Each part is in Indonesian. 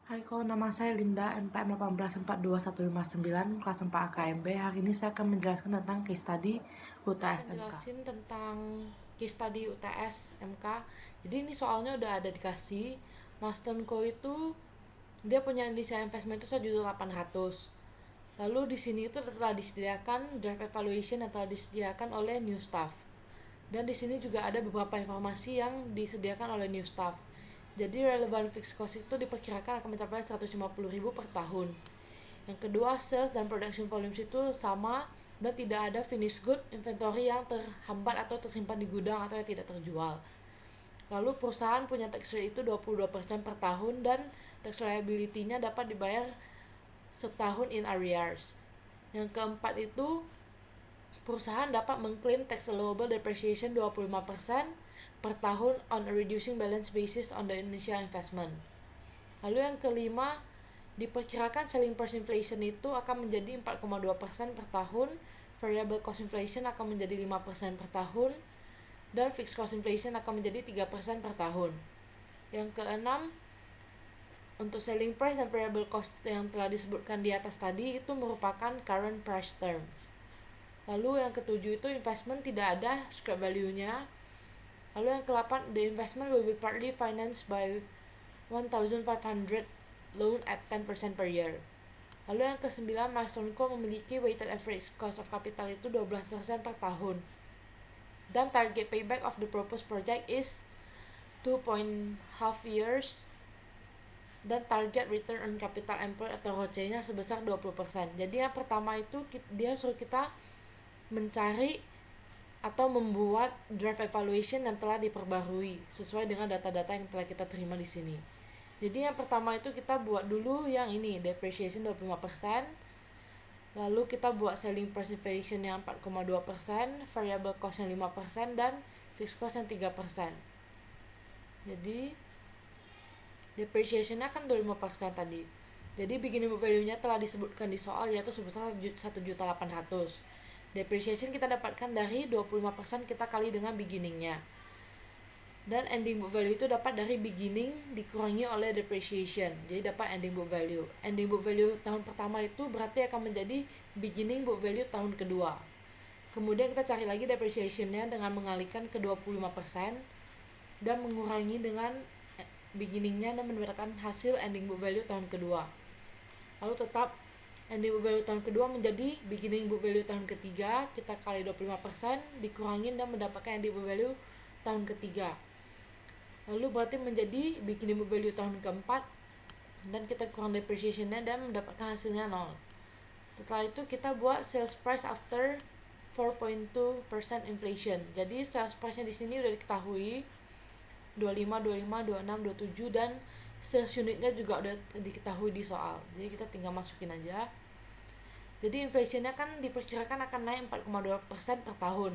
Hai Ko, nama saya Linda, NPM 1842159, kelas 4 AKMB. Hari ini saya akan menjelaskan tentang case study UTS MK. Jelasin tentang case study UTS MK. Jadi ini soalnya udah ada dikasih. Marston Co itu dia punya inisial investment itu 1.800.000. Lalu di sini itu telah disediakan draft evaluation yang telah disediakan oleh new staff. Dan di sini juga ada beberapa informasi yang disediakan oleh new staff. Jadi relevant fixed cost itu diperkirakan akan mencapai 150.000 per tahun. Yang kedua, sales dan production volumes itu sama dan tidak ada finished good inventory yang terhambat atau tersimpan di gudang atau yang tidak terjual. Lalu perusahaan punya tax rate itu 22% per tahun dan tax liability-nya dapat dibayar setahun in arrears. Yang keempat itu perusahaan dapat mengklaim tax allowable depreciation 25% per tahun on a reducing balance basis on the initial investment. Lalu yang kelima, diperkirakan selling price inflation itu akan menjadi 4,2% per tahun, variable cost inflation akan menjadi 5% per tahun, dan fixed cost inflation akan menjadi 3% per tahun. Yang keenam, untuk selling price dan variable cost yang telah disebutkan di atas tadi itu merupakan current price terms. Lalu yang ketujuh itu investment tidak ada scrap value-nya. Lalu yang ke-8, the investment will be partly financed by 1,500 loan at 10% per year. Lalu yang ke-9, Marston Co memiliki weighted average cost of capital itu 12% per tahun. Dan target payback of the proposed project is 2.5 years dan target return on capital employed atau ROCE-nya sebesar 20%. Jadi yang pertama itu dia suruh kita mencari atau membuat draft evaluation yang telah diperbarui sesuai dengan data-data yang telah kita terima di sini. Jadi yang pertama itu kita buat dulu yang ini, depreciation 25%, lalu kita buat selling price inflation yang 4,2%, variable cost yang 5%, dan fixed cost yang 3%. Jadi depreciation-nya kan 25% tadi. Jadi beginning book value-nya telah disebutkan di soal yaitu sebesar 1.800.000. Depreciation kita dapatkan dari 25% kita kali dengan beginning-nya. Dan ending book value itu dapat dari beginning dikurangi oleh depreciation. Jadi dapat ending book value. Ending book value tahun pertama itu berarti akan menjadi beginning book value tahun kedua. Kemudian kita cari lagi depreciation-nya dengan mengalihkan ke 25% dan mengurangi dengan beginning-nya dan mendapatkan hasil ending book value tahun kedua. Lalu tetap ending book value tahun kedua menjadi beginning book value tahun ketiga, kita kali 25% dikurangin dan mendapatkan ending book value tahun ketiga. Lalu berarti menjadi beginning book value tahun keempat dan kita kurang depreciation-nya dan mendapatkan hasilnya 0. Setelah itu kita buat sales price after 4.2% inflation. Jadi sales price-nya di sini udah diketahui 25, 25, 26, 27 dan sales unitnya juga udah diketahui di soal. Jadi kita tinggal masukin aja. Jadi inflationnya kan diperkirakan akan naik 4,2% per tahun.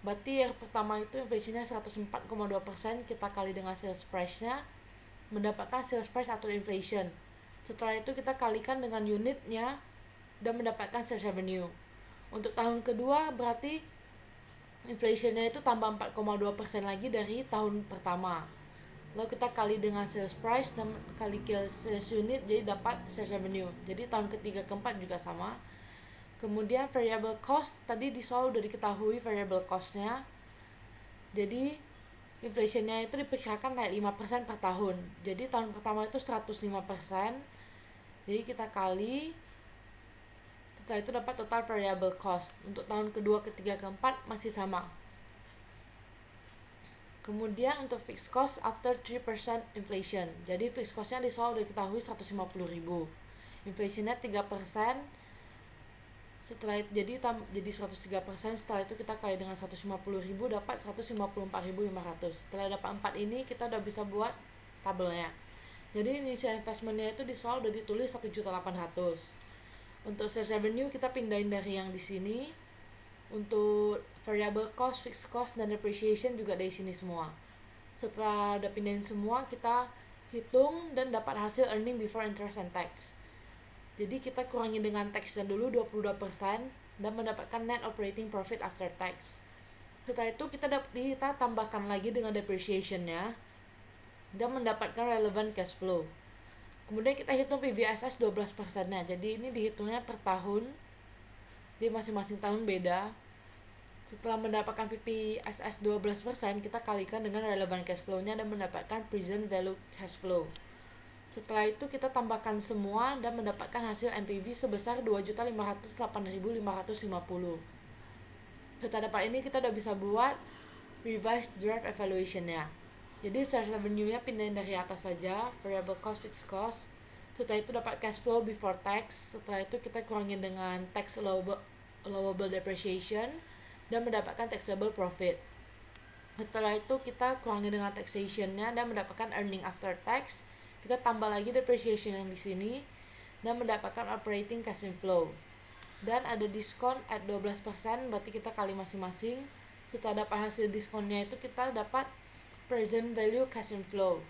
Berarti yang pertama itu inflationnya 104,2%, kita kali dengan sales price-nya mendapatkan sales price atau inflation. Setelah itu kita kalikan dengan unitnya dan mendapatkan sales revenue. Untuk tahun kedua berarti inflationnya itu tambah 4,2% lagi dari tahun pertama. Lalu kita kali dengan sales price dan kali ke sales unit jadi dapat sales revenue. Jadi tahun ketiga keempat juga sama. Kemudian variable cost tadi di soal udah diketahui variable cost-nya. Jadi inflationnya itu diperkirakan naik 5% per tahun. Jadi tahun pertama itu 105%. Jadi kita kali, setelah itu dapat total variable cost. Untuk tahun kedua, ketiga, keempat masih sama. Kemudian untuk fixed cost after 3% inflation. Jadi fixed cost-nya di soal udah diketahui 150.000. Inflationnya 3%. Setelah itu jadi 103%, setelah itu kita kali dengan 150.000 dapat 154.500. Setelah dapat 4 ini kita udah bisa buat tabelnya. Jadi initial investmentnya itu di soal udah ditulis 1.800.000. Untuk sales revenue kita pindahin dari yang di sini. Untuk variable cost, fixed cost, dan depreciation juga dari sini semua. Setelah udah pindahin semua, kita hitung dan dapat hasil earning before interest and tax. Jadi kita kurangi dengan taxnya dulu 22% dan mendapatkan net operating profit after tax. Setelah itu kita tambahkan lagi dengan depreciation-nya dan mendapatkan relevant cash flow. Kemudian kita hitung PVSS 12%-nya. Jadi ini dihitungnya per tahun. Di masing-masing tahun beda. Setelah mendapatkan PVSS 12%, kita kalikan dengan relevant cash flow-nya dan mendapatkan present value cash flow. Setelah itu kita tambahkan semua dan mendapatkan hasil NPV sebesar 2.508.550. Setelah dapat ini kita udah bisa buat revised draft evaluation-nya. Jadi sales revenue-nya pindahin dari atas saja, variable cost, fixed cost. Setelah itu dapat cash flow before tax. Setelah itu kita kurangin dengan tax allowable depreciation dan mendapatkan taxable profit. Setelah itu kita kurangin dengan taxation-nya dan mendapatkan earning after tax. Kita tambah lagi depreciation yang di sini dan mendapatkan operating cash inflow. Dan ada diskon at 12%, berarti kita kali masing-masing. Setelah dapat hasil diskonnya itu kita dapat present value cash inflow.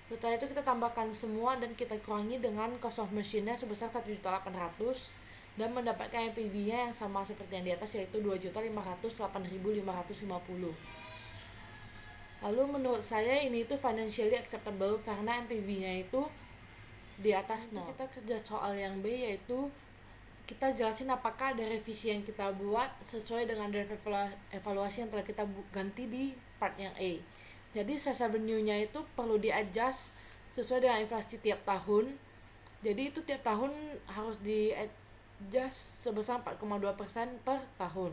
Setelah itu kita tambahkan semua dan kita kurangi dengan cost of machine-nya sebesar 1.800.000 dan mendapatkan NPV-nya yang sama seperti yang di atas, yaitu 2.508.550. Lalu menurut saya ini itu financially acceptable karena NPV-nya itu di atas 0. Kita kerja soal yang B, yaitu kita jelasin apakah ada revisi yang kita buat sesuai dengan draft evaluasi yang telah kita ganti di part yang A. Jadi sales revenue-nya itu perlu di-adjust sesuai dengan inflasi tiap tahun. Jadi itu tiap tahun harus di-adjust sebesar 4,2% per tahun.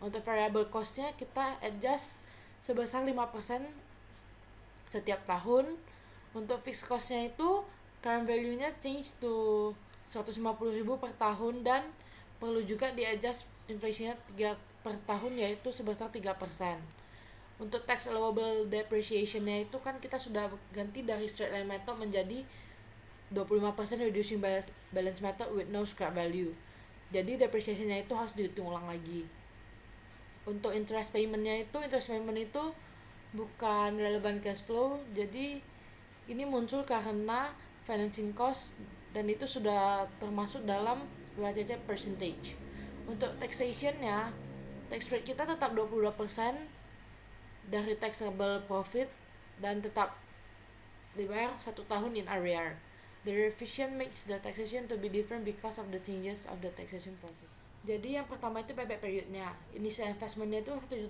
Untuk variable cost-nya kita adjust sebesar 5% setiap tahun. Untuk fixed cost-nya itu current value-nya change to 150.000 per tahun dan perlu juga di-adjust inflation-nya 3 per tahun, yaitu sebesar 3%. Untuk tax allowable depreciation-nya itu kan kita sudah ganti dari straight line method menjadi 25% reducing balance method with no scrap value. Jadi depreciation-nya itu harus dihitung ulang lagi. Untuk interest payment-nya itu, bukan relevant cash flow, jadi ini muncul karena financing cost dan itu sudah termasuk dalam RACC percentage. Untuk taxation-nya, tax rate kita tetap 22% dari taxable profit dan tetap dibayar 1 tahun in arrear. The revision makes the taxation to be different because of the changes of the taxation profit. Jadi yang pertama itu payback period-nya. Initial investment-nya itu 1.800.000,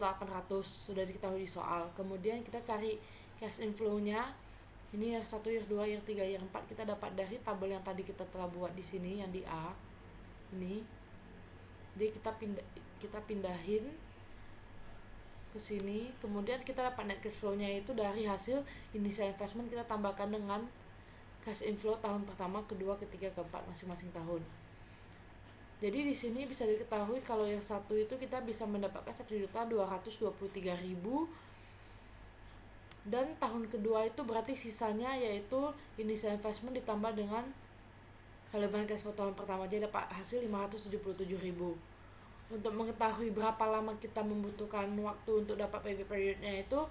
sudah diketahui di soal. Kemudian kita cari cash inflow-nya. Ini year 1, year 2, year 3, year 4 kita dapat dari tabel yang tadi kita telah buat di sini yang di A. Ini. Jadi kita pindahin ke sini. Kemudian kita dapat net cash flow-nya itu dari hasil initial investment kita tambahkan dengan cash inflow tahun pertama, kedua, ketiga, keempat masing-masing tahun. Jadi di sini bisa diketahui kalau yang satu itu kita bisa mendapatkan 1.223.000 dan tahun kedua itu berarti sisanya yaitu initial investment ditambah dengan relevant cash flow tahun pertama, jadi dapat hasil 577.000. Untuk mengetahui berapa lama kita membutuhkan waktu untuk dapat payback period-nya itu,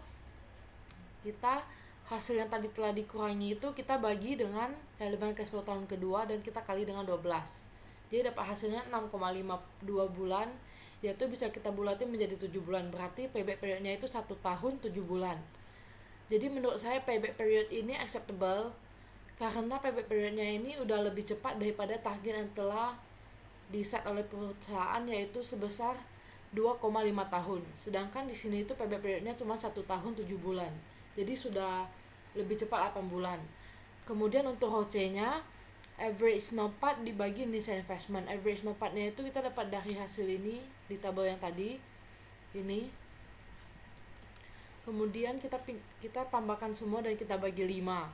kita hasil yang tadi telah dikurangi itu kita bagi dengan relevant cash flow tahun kedua dan kita kali dengan 12. Jadi dapat hasilnya 6,52 bulan, yaitu bisa kita bulatin menjadi 7 bulan. Berarti payback period-nya itu 1 tahun 7 bulan. Jadi menurut saya payback period ini acceptable karena payback period-nya ini udah lebih cepat daripada target yang telah di-set oleh perusahaan, yaitu sebesar 2,5 tahun. Sedangkan di sini itu payback period-nya cuma 1 tahun 7 bulan. Jadi sudah lebih cepat 8 bulan. Kemudian untuk ROCE-nya, average NOPAT dibagi initial investment. Average NOPAT-nya itu kita dapat dari hasil ini di tabel yang tadi. Ini. Kemudian kita tambahkan semua dan kita bagi 5.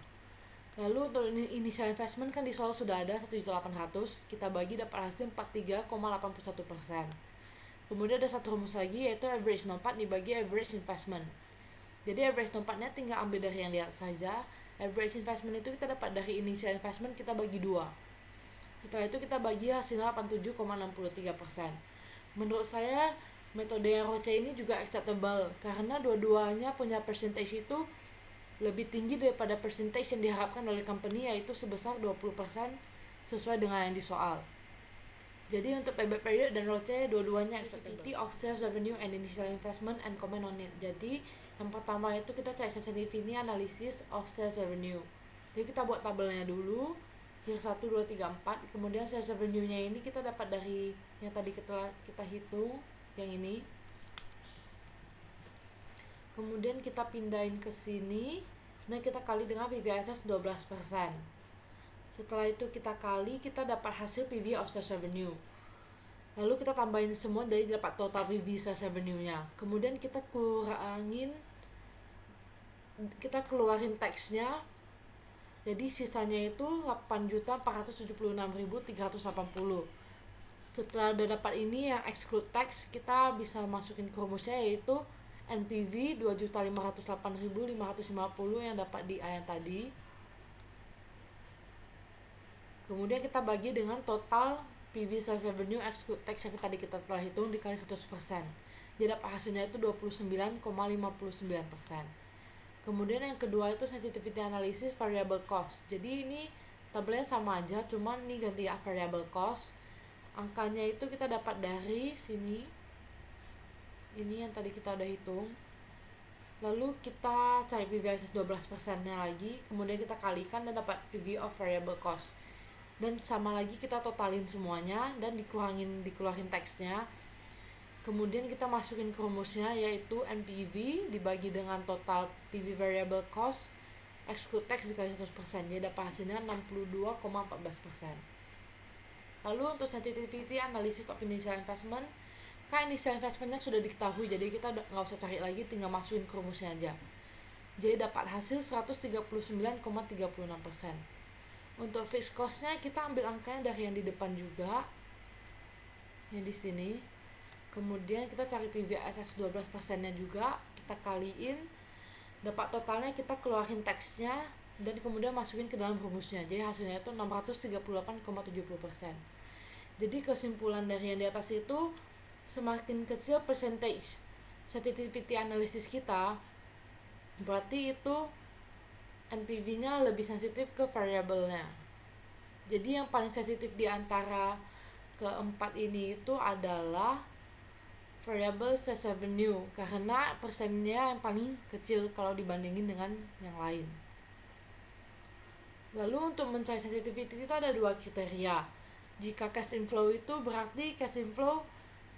Lalu untuk initial investment kan di soal sudah ada 1.800.000, kita bagi dapat hasil 43,81%. Kemudian ada satu rumus lagi, yaitu average NOPAT dibagi average investment. Jadi average NOPAT-nya tinggal ambil dari yang lihat saja. Average investment itu kita dapat dari initial investment, kita bagi 2. Setelah itu kita bagi hasilnya 87,63%. Menurut saya metode yang ROCE ini juga acceptable karena dua-duanya punya percentage itu lebih tinggi daripada percentage yang diharapkan oleh company, yaitu sebesar 20% sesuai dengan yang di soal. Jadi untuk payback period dan ROCE dua-duanya acceptability of sales revenue and initial investment and comment on it. Jadi Yang pertama itu kita cari sensitivity analysis of sales revenue. Jadi kita buat tabelnya dulu, year 1, 2, 3, 4. Kemudian sales revenue-nya ini kita dapat dari yang tadi kita hitung, yang ini. Kemudian kita pindahin ke sini, dan kita kali dengan PVSS 12%. Setelah itu kita kali, kita dapat hasil PV of sales revenue. Lalu kita tambahin semua dari dapat total PV sales revenue-nya. Kemudian kita keluarin teksnya. Jadi sisanya itu 8.476.380. Setelah udah dapat ini yang exclude tax, kita bisa masukin ke rumusnya, yaitu NPV 2.508.550 yang dapat di A yang tadi. Kemudian kita bagi dengan total PV sales revenue exclude tax yang tadi kita telah hitung dikali 100%. Jadi dapat hasilnya itu 29,59%. Kemudian yang kedua itu sensitivity analysis variable cost. Jadi ini tabelnya sama aja, cuman ini ganti ya variable cost. Angkanya itu kita dapat dari sini. Ini yang tadi kita udah hitung. Lalu kita cari PV/S 12%-nya lagi, kemudian kita kalikan dan dapat PV of variable cost. Dan sama lagi kita totalin semuanya dan dikeluarin teksnya. Kemudian kita masukin ke rumusnya, yaitu NPV dibagi dengan total PV variable cost exclude tax dikali 100%. Jadi dapat hasilnya 62,14%. Lalu untuk sensitivity analysis of initial investment, kan initial investmentnya sudah diketahui, jadi kita nggak usah cari lagi, tinggal masukin ke rumusnya aja. Jadi dapat hasil 139,36%. Untuk fixed cost-nya kita ambil angkanya dari yang di depan juga, yang di sini. Kemudian kita cari PVSS 12%-nya juga, kita kaliin, dapat totalnya, kita keluarin teksnya, dan kemudian masukin ke dalam rumusnya. Jadi hasilnya itu 638,70%. Jadi kesimpulan dari yang di atas itu, semakin kecil percentage sensitivity analysis kita, berarti itu NPV-nya lebih sensitif ke variabelnya. Jadi yang paling sensitif di antara keempat ini itu adalah variable sales revenue, karena persennya yang paling kecil kalau dibandingin dengan yang lain. Lalu untuk mencari sensitivity itu ada 2 kriteria. Jika cash inflow itu berarti cash inflow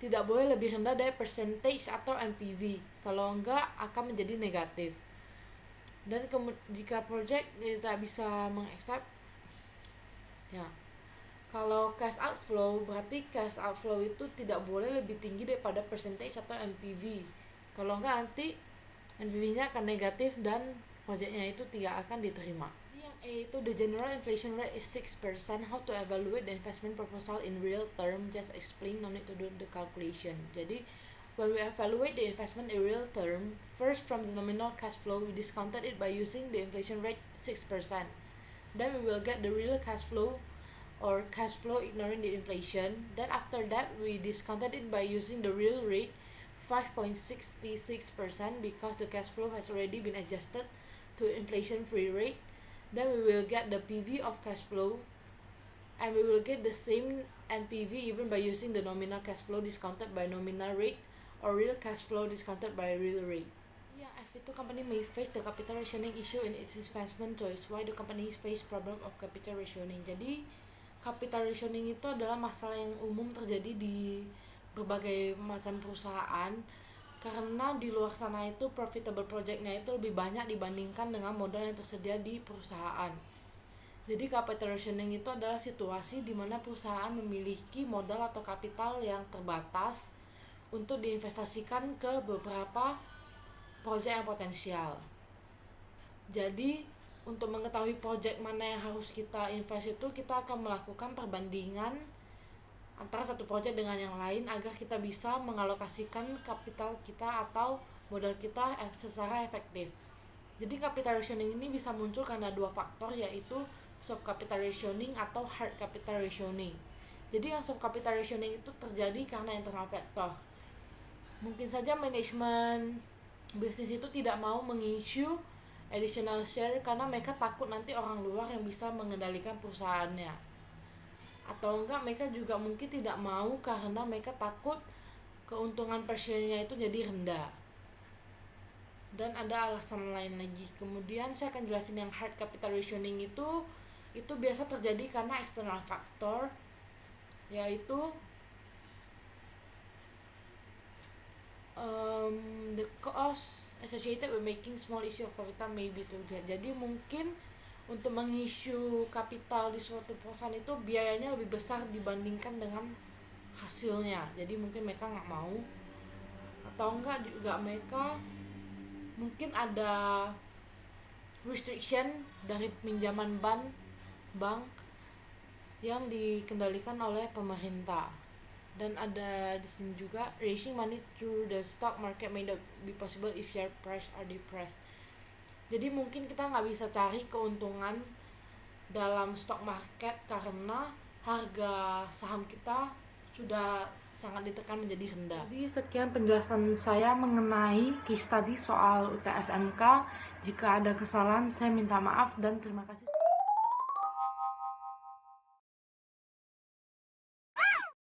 tidak boleh lebih rendah dari percentage atau NPV. Kalau enggak akan menjadi negatif. Dan jika project tidak bisa mengaccept, ya. Kalau cash outflow, berarti cash outflow itu tidak boleh lebih tinggi daripada percentage atau NPV. Kalau enggak nanti NPV-nya akan negatif dan projectnya itu tidak akan diterima. Yang A itu the general inflation rate is 6%. How to evaluate the investment proposal in real term? Just explain, no need to do the calculation. Jadi when we evaluate the investment in real term, first from the nominal cash flow, we discounted it by using the inflation rate 6%. Then we will get the real cash flow or cash flow ignoring the inflation. Then after that, we discounted it by using the real rate 5.66% because the cash flow has already been adjusted to inflation-free rate. Then we will get the PV of cash flow, and we will get the same NPV even by using the nominal cash flow discounted by nominal rate or real cash flow discounted by real rate. Yeah, F itu company may face the capital rationing issue in its investment choice. Why the companies face problem of capital rationing? Jadi capital rationing itu adalah masalah yang umum terjadi di berbagai macam perusahaan, karena di luar sana itu profitable project-nya itu lebih banyak dibandingkan dengan modal yang tersedia di perusahaan. Jadi capital rationing itu adalah situasi di mana perusahaan memiliki modal atau kapital yang terbatas untuk diinvestasikan ke beberapa proyek yang potensial. Jadi untuk mengetahui project mana yang harus kita invest itu, kita akan melakukan perbandingan antara satu project dengan yang lain agar kita bisa mengalokasikan kapital kita atau modal kita secara efektif. Jadi capital rationing ini bisa muncul karena 2 faktor, yaitu soft capital rationing atau hard capital rationing. Jadi yang soft capital rationing itu terjadi karena internal factor. Mungkin saja manajemen bisnis itu tidak mau mengissue additional share karena mereka takut nanti orang luar yang bisa mengendalikan perusahaannya. Atau enggak, mereka juga mungkin tidak mau karena mereka takut keuntungan per share-nya itu jadi rendah. dan ada alasan lain lagi. Kemudian saya akan jelasin yang hard capital rationing itu biasa terjadi karena external factor, yaitu the cost associated with making small issue of capital may be too great. Jadi mungkin untuk mengisu kapital di suatu perusahaan itu biayanya lebih besar dibandingkan dengan hasilnya. Jadi mungkin mereka nggak mau, atau enggak juga mereka mungkin ada restriction dari pinjaman bank yang dikendalikan oleh pemerintah. Dan ada di sini juga raising money through the stock market may not be possible if share price are depressed. Jadi mungkin kita nggak bisa cari keuntungan dalam stock market karena harga saham kita sudah sangat ditekan menjadi rendah. Jadi sekian penjelasan saya mengenai case study soal UTS-MK. Jika ada kesalahan saya minta maaf dan terima kasih.